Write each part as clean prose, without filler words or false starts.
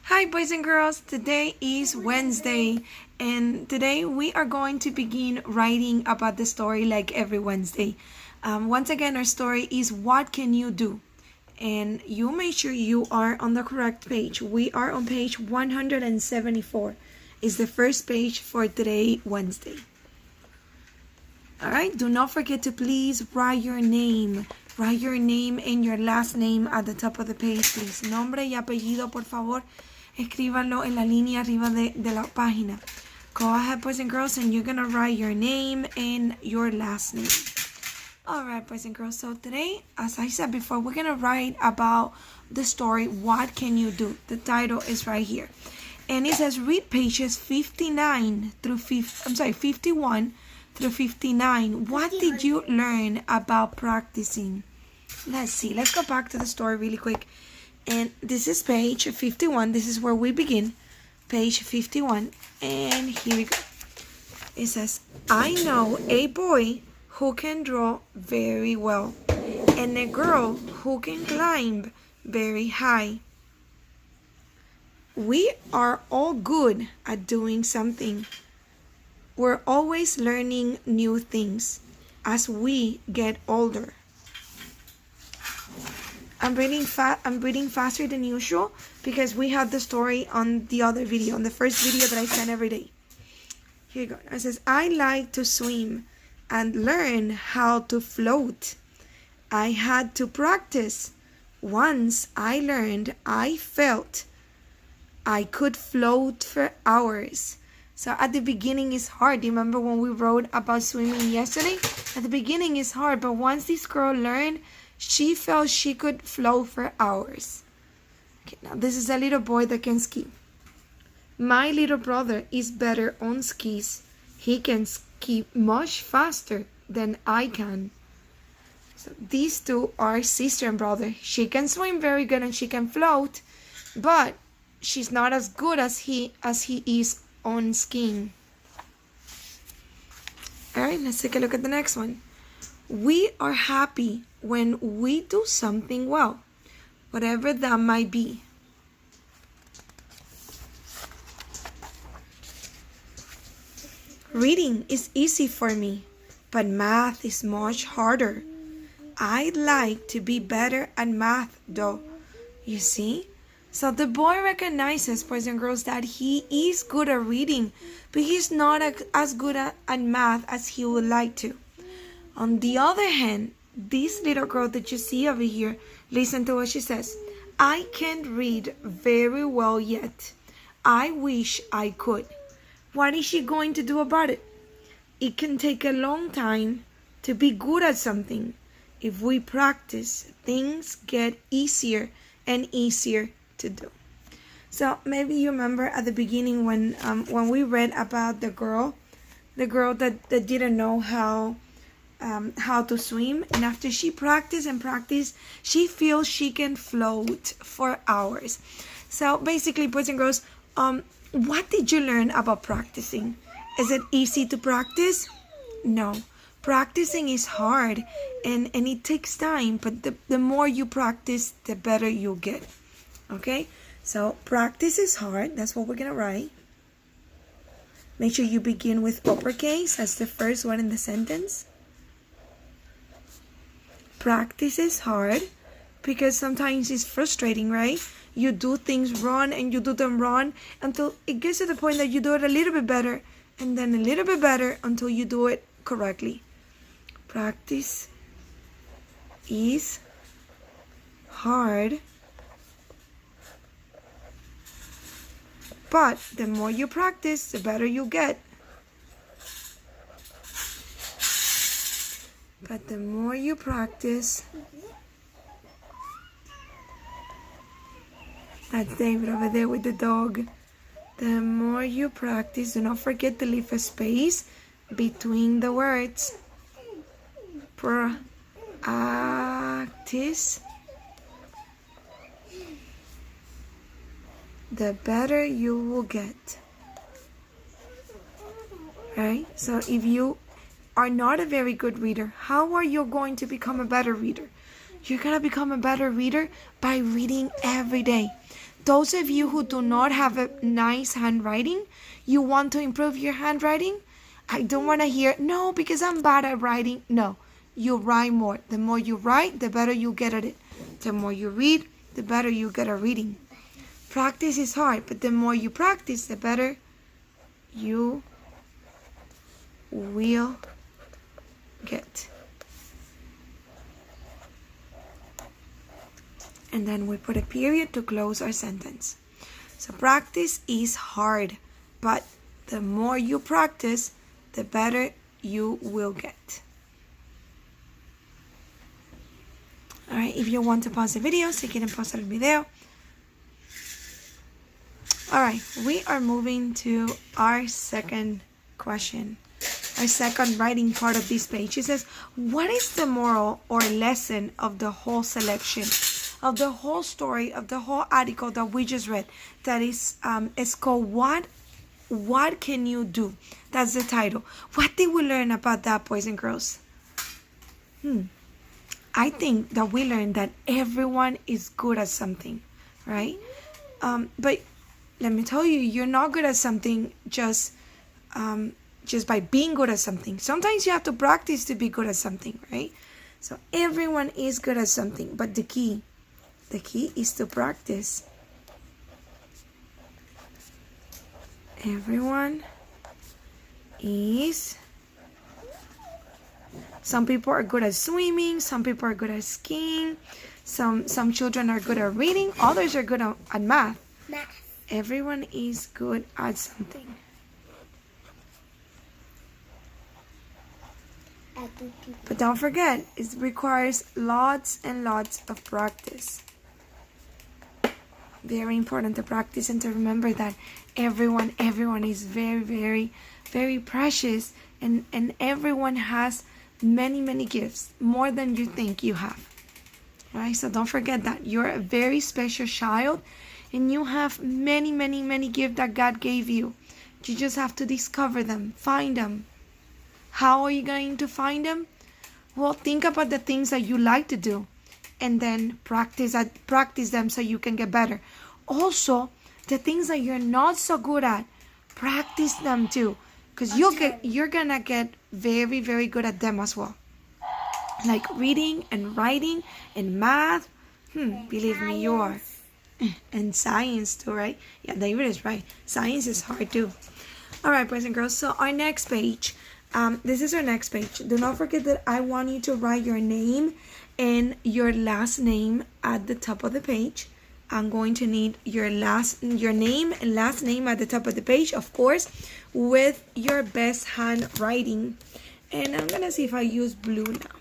Hi boys and girls, today is Wednesday and today we are going to begin writing about the story like every Wednesday. Once again, our story is What Can You Do? And you make sure you are on the correct page. We are on page 174. It's the first page for today, Wednesday. Alright, do not forget to please write your name. Write your name and your last name at the top of the page, please. Nombre y apellido, por favor. Escríbanlo en la línea arriba de la página. Go ahead, boys and girls, and you're going to write your name and your last name. Alright, boys and girls, so today, as I said before, we're going to write about the story, What Can You Do? The title is right here. And it says, read pages 51 through 59. What did you learn about practicing? Let's see. Let's go back to the story really quick. And this is page 51. This is where we begin. Page 51. And here we go. It says, I know a boy who can draw very well and a girl who can climb very high. We are all good at doing something. We're always learning new things as we get older. I'm reading faster than usual because we have the story on the other video, on the first video that I send every day. Here you go. It says, I like to swim and learn how to float. I had to practice. Once I learned, I felt I could float for hours. So at the beginning it's hard. Do you remember when we wrote about swimming yesterday? At the beginning it's hard, but once this girl learned, she felt she could float for hours. Okay, now this is a little boy that can ski. My little brother is better on skis. He can ski much faster than I can. So these two are sister and brother. She can swim very good and she can float, but she's not as good as he is on skiing. Alright, let's take a look at the next one. We are happy when we do something well, whatever that might be. Reading is easy for me, but math is much harder. I'd like to be better at math though. You see? So the boy recognizes, boys and girls, that he is good at reading, but he's not as good at math as he would like to. On the other hand, this little girl that you see over here, listen to what she says. I can't read very well yet. I wish I could. What is she going to do about it? It can take a long time to be good at something. If we practice, things get easier and easier to do. So maybe you remember at the beginning when we read about the girl that didn't know how to swim, and after she practiced, she feels she can float for hours. So basically, boys and girls, what did you learn about practicing? Is it easy to practice? No. Practicing is hard and it takes time, but the more you practice, the better you'll get. Okay? So practice is hard. That's what we're going to write. Make sure you begin with uppercase as the first one in the sentence. Practice is hard because sometimes it's frustrating, right? You do things wrong and you do them wrong until it gets to the point that you do it a little bit better and then a little bit better until you do it correctly. Practice is hard, but the more you practice, the better you get. But the more you practice, that's David over there with the dog. The more you practice, do not forget to leave a space between the words. Practice, the better you will get. Right? So if you are not a very good reader, how are you going to become a better reader? You're going to become a better reader by reading every day. those of you who do not have a nice handwriting, you want to improve your handwriting, I don't want to hear, no, because I'm bad at writing. No, you write more. The more you write, the better you get at it. The more you read, the better you get at reading. Practice is hard, but the more you practice, the better you will get. And then we put a period to close our sentence. So practice is hard, but the more you practice, the better you will get. Alright, if you want to pause the video, si quieren pausar el video. Alright, we are moving to our second question. Our second writing part of this page. It says, what is the moral or lesson of the whole selection? Of the whole story, of the whole article that we just read? That is, it's called What Can You Do? That's the title. What did we learn about that, boys and girls? I think that we learned that everyone is good at something, right? But let me tell you, you're not good at something just by being good at something. Sometimes you have to practice to be good at something, right? So everyone is good at something, but the key is to practice. Everyone is. Some people are good at swimming, some people are good at skiing, some children are good at reading, others are good at math. Everyone is good at something. But don't forget, it requires lots and lots of practice. Very important to practice and to remember that everyone is very, very, very precious, and everyone has many gifts, more than you think you have. Right? So don't forget that you're a very special child, and you have many gifts that God gave you. You just have to discover them, find them. How are you going to find them? Well, think about the things that you like to do, and then practice them so you can get better. Also, the things that you're not so good at, practice them too, because you're gonna get very, very good at them as well. Like reading and writing and math. Believe me, you are. And science too, right? Yeah, David is right. Science is hard too. All right, boys and girls. So our next page. This is our next page. Do not forget that I want you to write your name and your last name at the top of the page. I'm going to need your name and last name at the top of the page, of course, with your best handwriting. And I'm gonna see if I use blue now.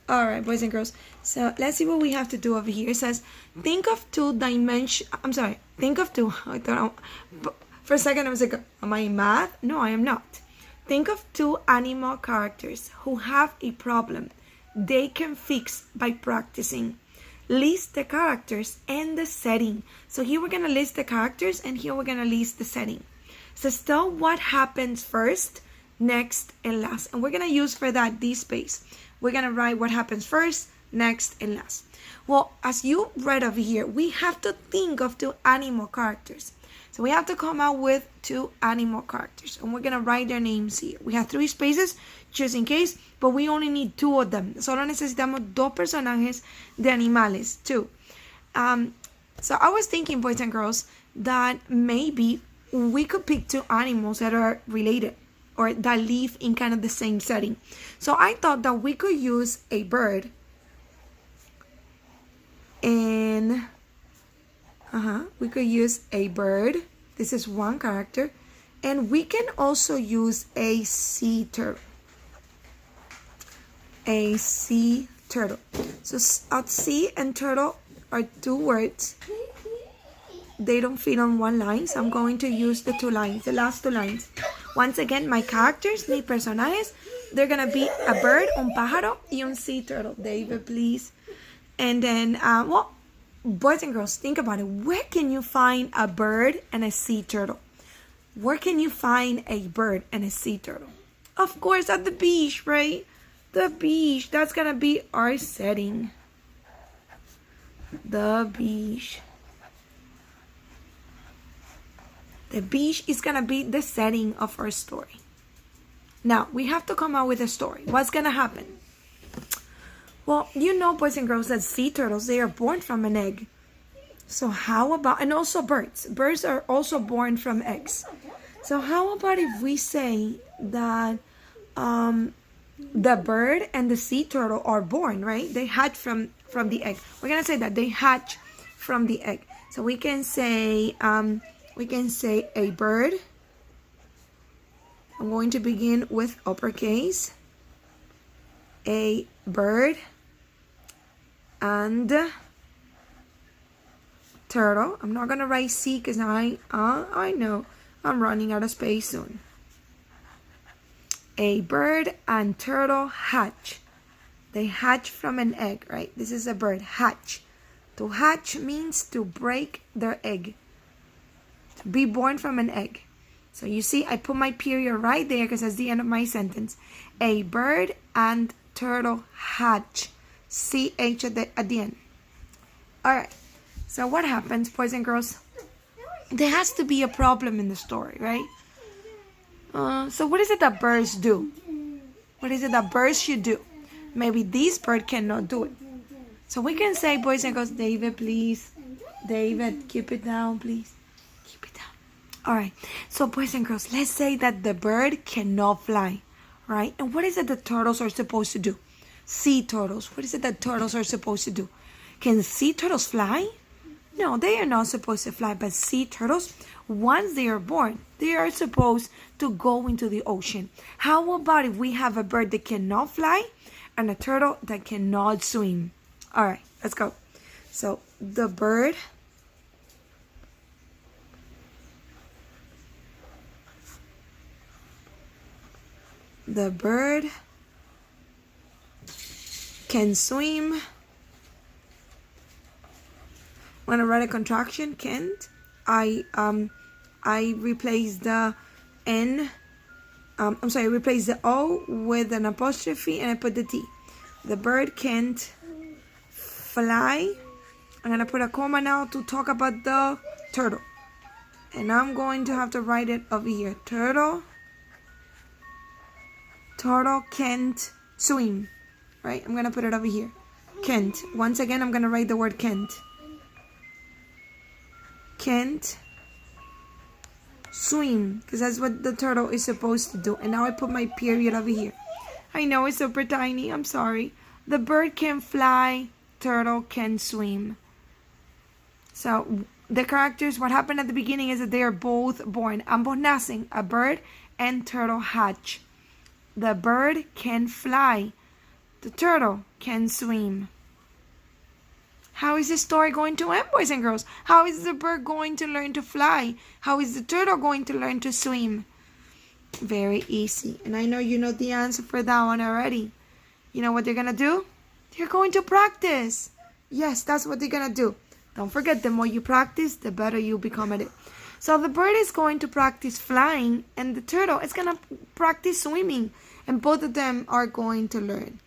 All right, boys and girls. So let's see what we have to do over here. It says, think of two. I thought, for a second I was like, am I in math? No, I am not. Think of two animal characters who have a problem they can fix by practicing. List the characters and the setting. So here we're going to list the characters, and here we're going to list the setting. So tell what happens first, next, and last. And we're going to use for that this space. We're going to write what happens first, next, and last. Well, as you read over here, we have to think of two animal characters. So we have to come out with two animal characters, and we're going to write their names here. We have 3 spaces just in case, but we only need 2 of them. Solo necesitamos 2 personajes de animales, 2. So I was thinking, boys and girls, that maybe we could pick 2 animals that are related or that live in kind of the same setting. So I thought that we could use a bird and we could use a bird. This is one character. And we can also use a sea turtle. A sea turtle. So sea and turtle are 2 words. They don't fit on one line, so I'm going to use the 2 lines, the last 2 lines. Once again, my characters, mis personajes, they're gonna be a bird, un pájaro, y un sea turtle. David, please. And then, boys and girls, think about it. Where can you find a bird and a sea turtle? Where can you find a bird and a sea turtle? Of course, at the beach, right? The beach. That's gonna be our setting. The beach. The beach is going to be the setting of our story. Now, we have to come out with a story. What's going to happen? Well, you know, boys and girls, that sea turtles, they are born from an egg. So how about, and also birds. Birds are also born from eggs. So how about if we say that the bird and the sea turtle are born, right? They hatch from the egg. We're going to say that they hatch from the egg. So we can say a bird. I'm going to begin with uppercase. A bird and turtle. I'm not gonna write C because I know I'm running out of space soon. A bird and turtle hatch. They hatch from an egg, right? This is a bird. Hatch. To hatch means to break their egg. To be born from an egg. So you see, I put my period right there because that's the end of my sentence. A bird and turtle hatch. CH at the end. Alright. So what happens, boys and girls? There has to be a problem in the story, right? So what is it that birds do? What is it that birds should do? Maybe this bird cannot do it. So we can say, boys and girls, David, please. David, keep it down, please. Keep it down. All right. So, boys and girls, let's say that the bird cannot fly, right? And what is it that turtles are supposed to do? Sea turtles. What is it that turtles are supposed to do? Can sea turtles fly? No, they are not supposed to fly. But sea turtles, once they are born, they are supposed to go into the ocean. How about if we have a bird that cannot fly and a turtle that cannot swim? All right, let's go. So the bird can swim. I'm gonna write a contraction. Can't. I replace the N. I replace the O with an apostrophe and I put the T. The bird can't fly. I'm gonna put a comma now to talk about the turtle. And I'm going to have to write it over here. Turtle can't swim. Right? I'm gonna put it over here. Can't. Once again, I'm gonna write the word can't. Can't swim, because that's what the turtle is supposed to do. And now I put my period over here. I know it's super tiny. I'm sorry. The bird can fly. Turtle can swim. So the characters, what happened at the beginning is that they are both born. Ambos nacen. A bird and turtle hatch. The bird can fly. The turtle can swim. How is this story going to end, boys and girls? How is the bird going to learn to fly? How is the turtle going to learn to swim? Very easy. And I know you know the answer for that one already. You know what they're going to do? They're going to practice. Yes, that's what they're going to do. Don't forget, the more you practice, the better you become at it. So the bird is going to practice flying and the turtle is going to practice swimming. And both of them are going to learn.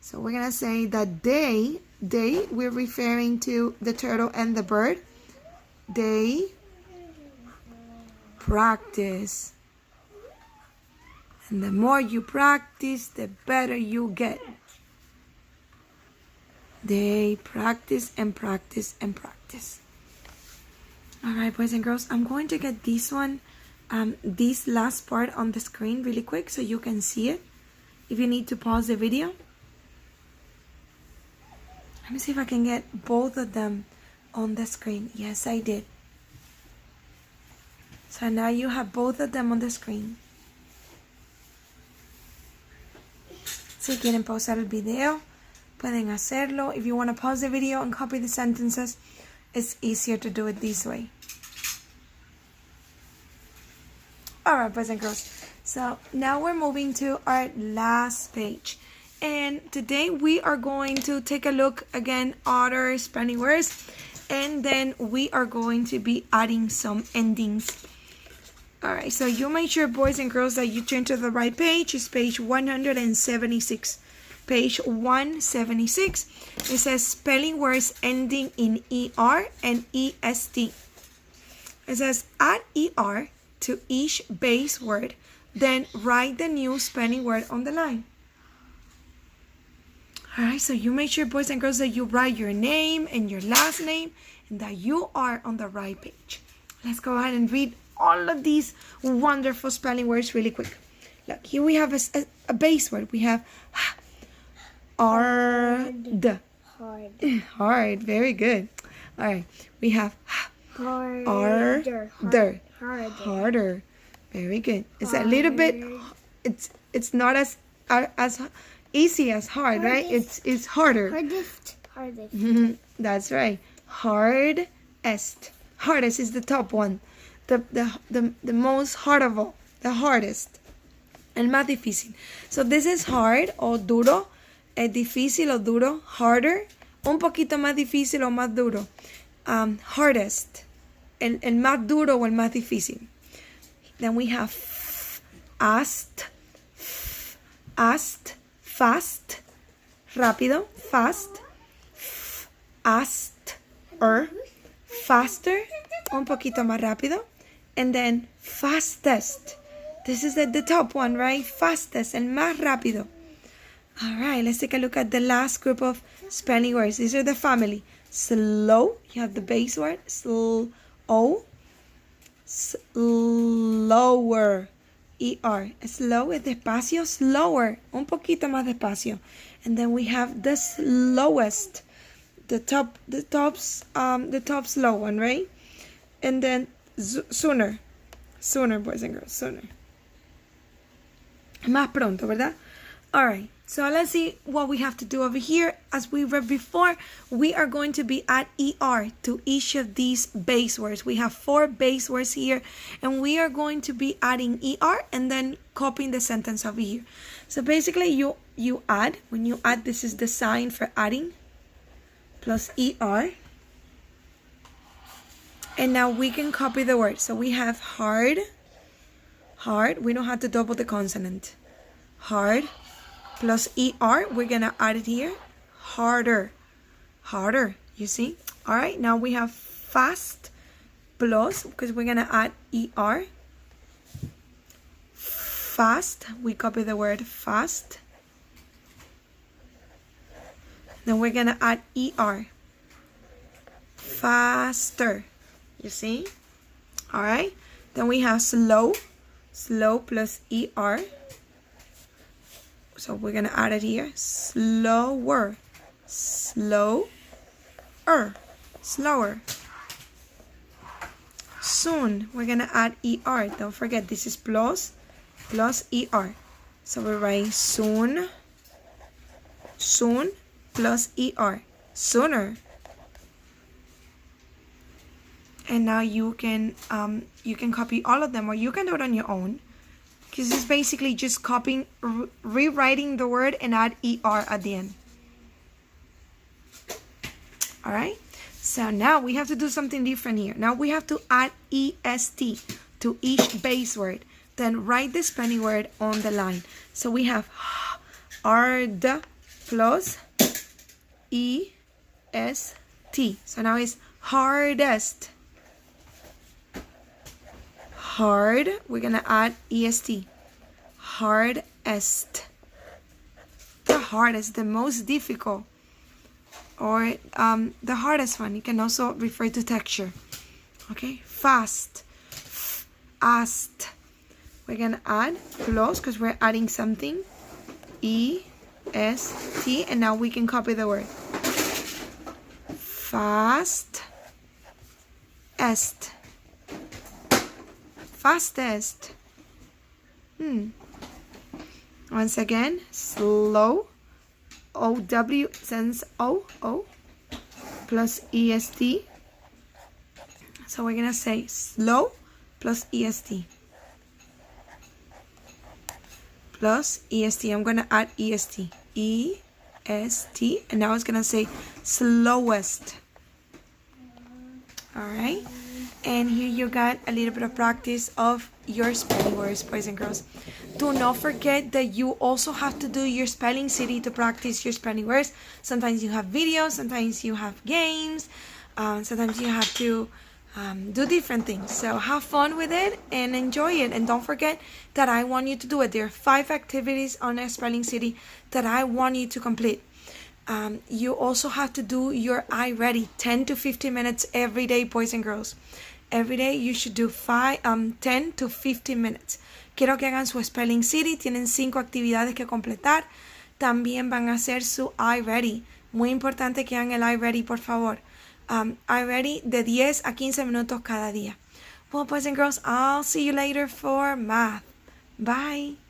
So we're going to say that they, we're referring to the turtle and the bird. They practice. And the more you practice, the better you get. They practice and practice and practice. All right, boys and girls, I'm going to get this one, this last part on the screen really quick so you can see it. If you need to pause the video. Let me see if I can get both of them on the screen. Yes, I did. So now you have both of them on the screen. Si quieren pausar el video, pueden hacerlo. If you want to pause the video and copy the sentences, it's easier to do it this way. Alright, boys and girls. So now we're moving to our last page. And today we are going to take a look again other Spanish words. And then we are going to be adding some endings. Alright, so you make sure, boys and girls, that you turn to the right page. It's page 176. Page 176. It says spelling words ending in ER and EST. It says add ER to each base word, then write the new spelling word on the line. Alright, so you make sure, boys and girls, that you write your name and your last name and that you are on the right page. Let's go ahead and read all of these wonderful spelling words really quick. Look, here we have a base word. We have hard. Hard, very good. Alright, we have harder. Harder. Very good. It's a little bit, it's not as easy as hard, right? It's harder. Hardest. That's right. Hardest. Hardest is the top one. The most hardable. The hardest. El más difícil. So this is hard o duro. Es difícil o duro. Harder. Un poquito más difícil o más duro. Hardest. El más duro o el más difícil. Then we have asked, fast, rápido, fast, asked, faster, un poquito más rápido, and then fastest. This is the top one, right? Fastest, el más rápido. All right, let's take a look at the last group of spelling words. These are the family. Slow, you have the base word, slow, slower, ER. Slow es despacio, slower, un poquito más despacio. And then we have the slowest, the top slow one, right? And then sooner, boys and girls, sooner. Más pronto, ¿verdad? All right. So let's see what we have to do over here. As we read before, we are going to be add ER to each of these base words. We have 4 base words here, and we are going to be adding ER and then copying the sentence over here. So basically, you add, when you add, this is the sign for adding, plus ER. And now we can copy the word. So we have hard, we don't have to double the consonant. Hard. Plus ER, we're going to add it here. Harder. You see? All right, now we have fast plus, because we're going to add ER. Fast, we copy the word fast. Then we're going to add ER. Faster. You see? All right, then we have slow plus ER. So we're going to add it here. Slower. Slower. Soon. We're going to add ER. Don't forget, this is plus ER. So we're writing soon plus ER. Sooner. And now you can copy all of them, or you can do it on your own. Because it's basically just copying, rewriting the word and add ER at the end. All right. So now we have to do something different here. Now we have to add EST to each base word. Then write the spelling word on the line. So we have hard plus EST. So now it's hardest. Hard, we're going to add EST. Hardest. The hardest, the most difficult. Or the hardest one. You can also refer to texture. Okay, fast. Fast. We're going to add plus, because we're adding something. EST. And now we can copy the word. Fast. Est. Fastest. Once again, slow. OW sends O plus EST. So we're gonna say slow plus EST. Plus EST. I'm gonna add EST. EST. And now it's gonna say slowest. Alright. And here you got a little bit of practice of your spelling words, boys and girls. Do not forget that you also have to do your spelling city to practice your spelling words. Sometimes you have videos, sometimes you have games, sometimes you have to do different things. So have fun with it and enjoy it. And don't forget that I want you to do it. There are 5 activities on a Spelling City that I want you to complete. You also have to do your I Ready 10 to 15 minutes every day, boys and girls. Every day you should do 10 to 15 minutes. Quiero que hagan su Spelling City. Tienen 5 actividades que completar. También van a hacer su I Ready. Muy importante que hagan el I Ready, por favor. I Ready de 10 a 15 minutos cada día. Well, boys and girls, I'll see you later for math. Bye.